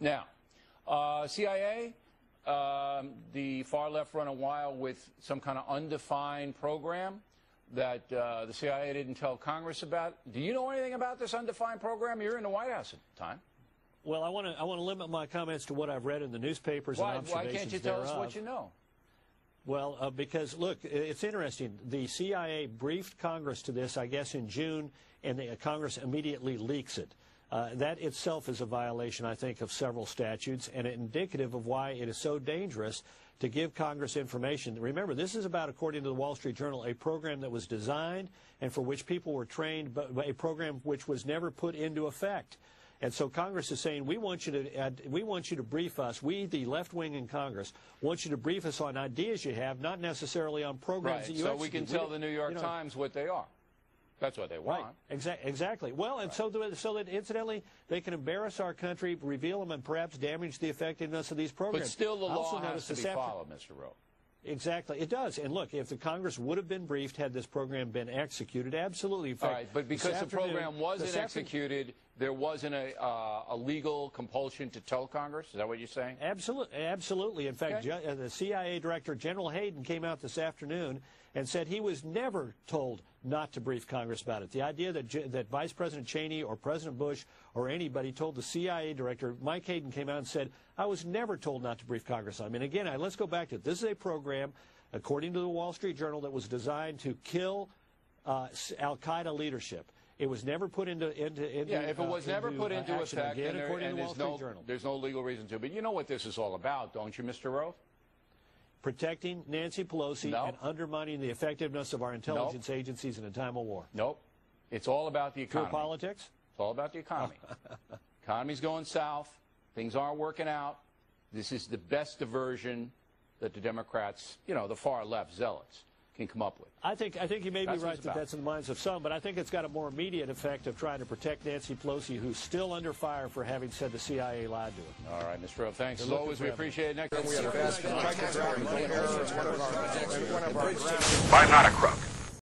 Now, CIA, the far left run a while with some kind of undefined program that the CIA didn't tell Congress about. Do you know anything about this undefined program? You're in the White House at the time. Well, I want to limit my comments to what I've read in the newspapers and observations Why can't you tell us what you know? Well, because, look, it's interesting. The CIA briefed Congress to this, I guess, in June, and Congress immediately leaks it. That itself is a violation, I think, of several statutes, and indicative of why it is so dangerous to give Congress information. Remember, this is about, according to the Wall Street Journal, a program that was designed and for which people were trained, but a program which was never put into effect. And so Congress is saying, we want you to brief us. We, the left wing in Congress, want you to brief us on ideas you have, not necessarily on programs that you execute. So we can tell the New York Times what they are. That's what they want. Right. Exactly. Well, and so that incidentally, they can embarrass our country, reveal them, and perhaps damage the effectiveness of these programs. But still, the law has to be followed, Mr. Rove. Exactly, it does. And look, if the Congress would have been briefed had this program been executed, absolutely. In fact, all right, but because the program wasn't executed, there wasn't a legal compulsion to tell Congress? Is that what you're saying? Absolutely. In fact, the CIA Director, General Hayden, came out this afternoon and said he was never told not to brief Congress about it. The idea that Vice President Cheney or President Bush or anybody told the CIA Director, Mike Hayden came out and said, I was never told not to brief Congress on it. I mean, again, let's go back to it. This is a program, according to the Wall Street Journal, that was designed to kill al-Qaeda leadership. It was never put into yeah, if it was never put into effect, again, according to the Wall Street Journal. There's no legal reason to. But you know what this is all about, don't you, Mr. Rove? Protecting Nancy Pelosi and undermining the effectiveness of our intelligence agencies in a time of war. Nope. It's all about the economy. Pure politics? It's all about the economy. Economy's going south. Things aren't working out. This is the best diversion that the Democrats, you know, the far left zealots, can come up with. I think you may be right that that's in the minds of some, but I think it's got a more immediate effect of trying to protect Nancy Pelosi, who's still under fire for having said the CIA lied to her. All right, Mr. Rove, thanks. As always, we appreciate it. Next, I'm not a crook.